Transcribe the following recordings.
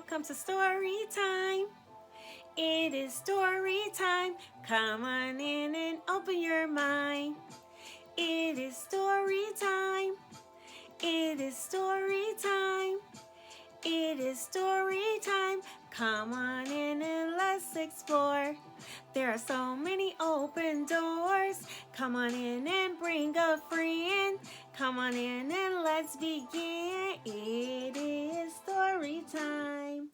Welcome to story time. It is story time. Come on in and open your mind. It is story time. It is story time. It is story time. Come on in and let's explore. There are so many open doors. Come on in and bring a friend. Come on in and let's begin. It is story time.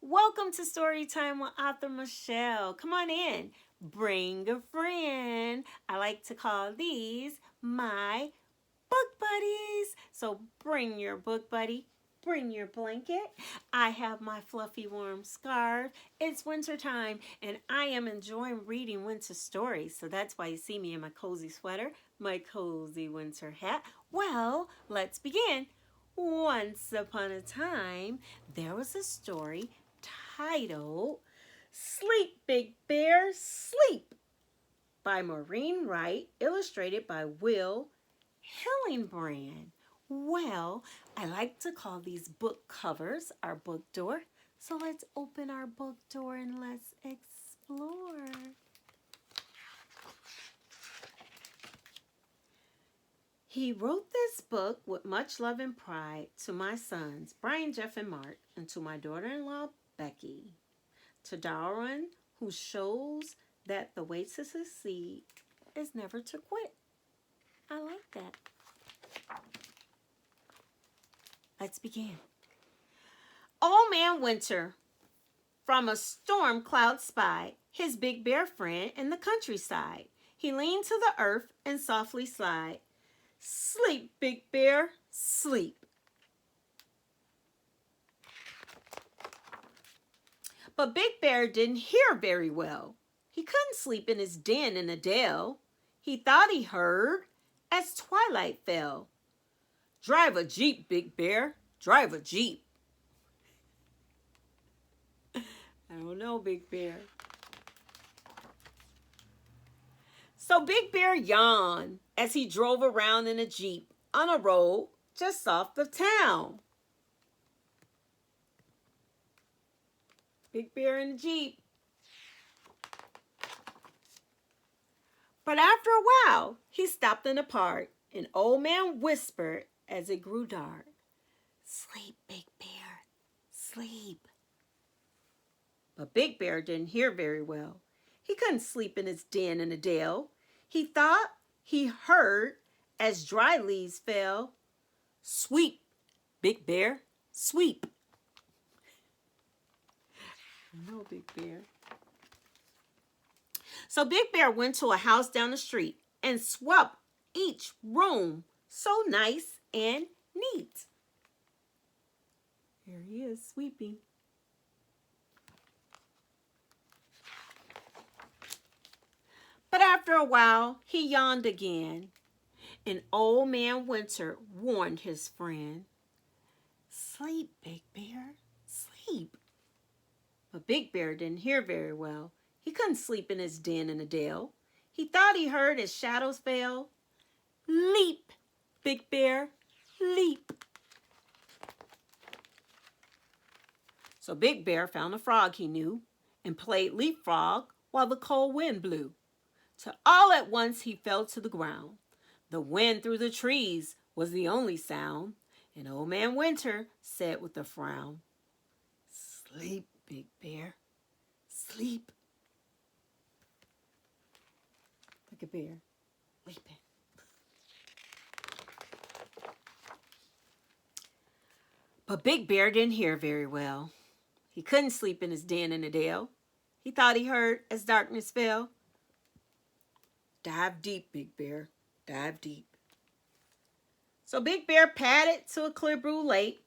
Welcome to Story Time with author Michelle. Come on in. Bring a friend. I like to call these my book buddies. So bring your book buddy. Bring your blanket. I have my fluffy warm scarf. It's winter time and I am enjoying reading winter stories. So that's why you see me in my cozy sweater, my cozy winter hat. Well, let's begin. Once upon a time, there was a story titled Sleep, Big Bear, Sleep by Maureen Wright, illustrated by Will Hillenbrand. Well, I like to call these book covers our book door. So let's open our book door and let's explore. He wrote this book with much love and pride to my sons, Brian, Jeff, and Mark, and to my daughter-in-law, Becky. To Darwin, who shows that the way to succeed is never to quit. I like that. Let's begin. Old Man Winter, from a storm cloud spied his big bear friend in the countryside. He leaned to the earth and softly sighed. Sleep, Big Bear, sleep. But Big Bear didn't hear very well. He couldn't sleep in his den in the dale. He thought he heard as twilight fell. Drive a Jeep, Big Bear, drive a Jeep. I don't know, Big Bear. So Big Bear yawned as he drove around in a Jeep on a road just off of town. Big Bear in the Jeep. But after a while, he stopped in a park. An old man whispered as it grew dark. Sleep, Big Bear, sleep. But Big Bear didn't hear very well. He couldn't sleep in his den in the dale. He thought he heard as dry leaves fell. Sweep, Big Bear, sweep. No, Big Bear. So Big Bear went to a house down the street and swept each room so nice and neat. Here he is sweeping. But after a while, he yawned again. And Old Man Winter warned his friend, Sleep, Big Bear, sleep. But Big Bear didn't hear very well. He couldn't sleep in his den in the dale. He thought he heard as shadows fell. Leap, Big Bear, leap. So Big Bear found a frog he knew and played leapfrog while the cold wind blew. Till all at once he fell to the ground. The wind through the trees was the only sound, and Old Man Winter said with a frown, Sleep, Big Bear, sleep. Look at Bear, leaping. But Big Bear didn't hear very well. He couldn't sleep in his den in the dale. He thought he heard as darkness fell. Dive deep, Big Bear, dive deep. So Big Bear padded to a clear blue lake,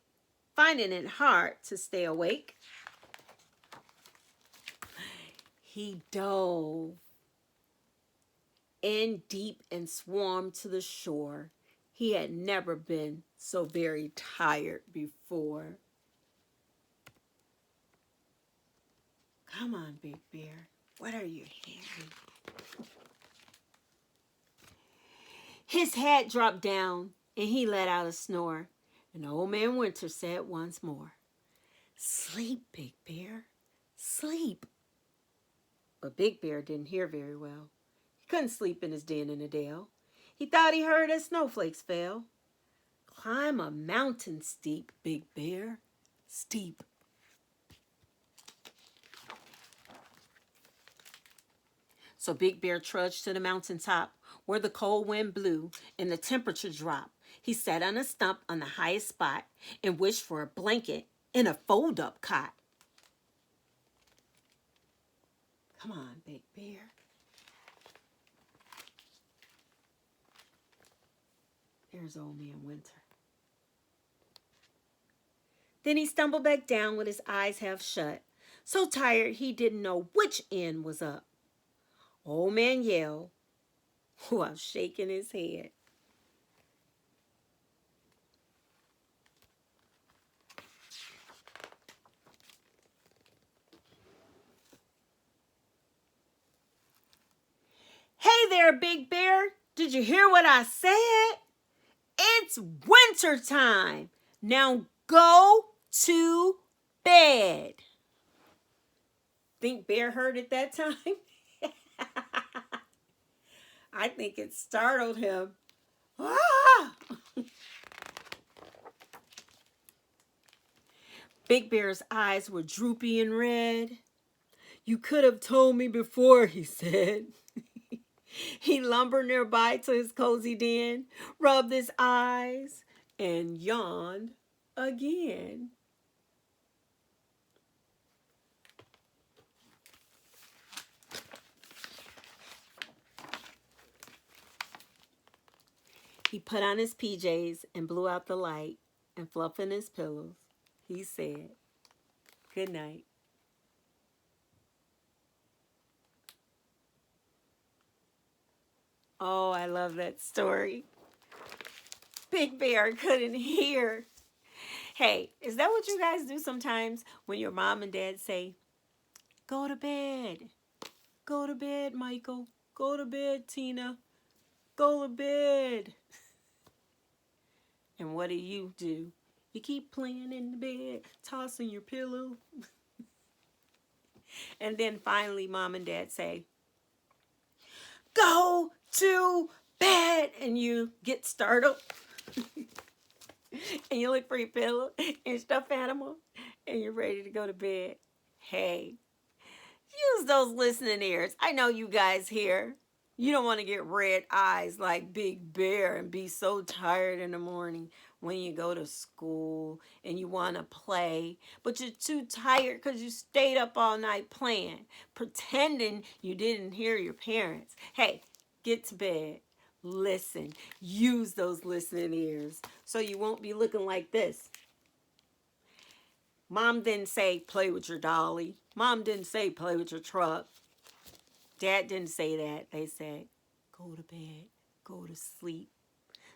finding it hard to stay awake. He dove in deep and swam to the shore. He had never been so very tired before. Come on, Big Bear. What are you hearing? His head dropped down and he let out a snore. And Old Man Winter said once more, Sleep, Big Bear, sleep. But Big Bear didn't hear very well. He couldn't sleep in his den in the dale. He thought he heard as snowflakes fell. Climb a mountain steep, Big Bear, steep. So Big Bear trudged to the mountain top where the cold wind blew and the temperature dropped. He sat on a stump on the highest spot and wished for a blanket and a fold-up cot. Come on, Big Bear. There's old man Winter. Then he stumbled back down with his eyes half shut, so tired he didn't know which end was up. Old man yelled while shaking his head. Hey there, Big Bear. Did you hear what I said? It's winter time. Now go to bed. Think Bear heard it that time? I think it startled him. Ah! Big Bear's eyes were droopy and red. You could have told me before, he said. He lumbered nearby to his cozy den, rubbed his eyes, and yawned again. He put on his PJs and blew out the light, and fluffing his pillows, he said, good night. Oh, I love that story. Big Bear couldn't hear. Hey, is that what you guys do sometimes when your mom and dad say, go to bed? Go to bed, Michael. Go to bed, Tina. Go to bed. And what do? You keep playing in the bed, tossing your pillow. And then finally, mom and dad say, go to bed. And you get startled. And you look for your pillow and stuffed animal. And you're ready to go to bed. Hey, use those listening ears. I know you guys here. You don't want to get red eyes like Big Bear and be so tired in the morning when you go to school and you want to play, but you're too tired because you stayed up all night playing, pretending you didn't hear your parents. Hey, get to bed. Listen. Use those listening ears so you won't be looking like this. Mom didn't say play with your dolly. Mom didn't say play with your truck. Dad didn't say that. They said, go to bed, go to sleep.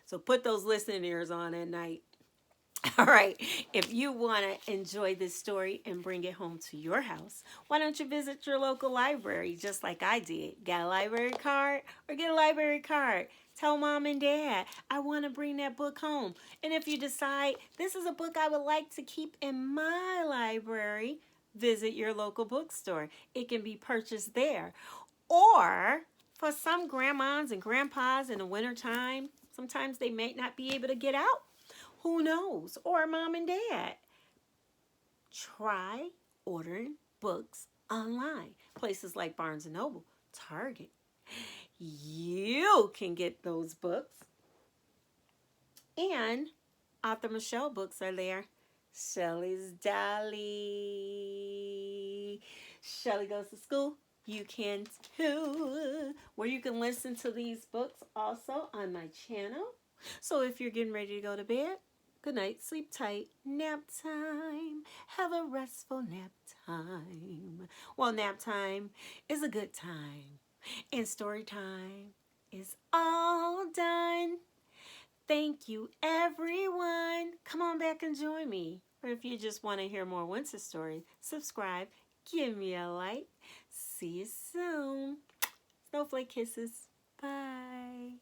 So put those listening ears on at night. All right, if you want to enjoy this story and bring it home to your house, why don't you visit your local library just like I did? Got a library card or get a library card? Tell mom and dad, I want to bring that book home. And if you decide this is a book I would like to keep in my library, visit your local bookstore. It can be purchased there. Or for some grandmas and grandpas in the wintertime, sometimes they may not be able to get out. Who knows? Or mom and dad. Try ordering books online. Places like Barnes & Noble, Target. You can get those books. And author Michelle books are there. Shelley's Dolly. Shelley Goes to School. You can too. Where you can listen to these books also on my channel. So if you're getting ready to go to bed, good night, sleep tight, nap time. Have a restful nap time. Well, nap time is a good time. And story time is all done. Thank you, everyone. Come on back and join me. Or if you just want to hear more winter stories, subscribe, give me a like. See you soon. Snowflake kisses. Bye.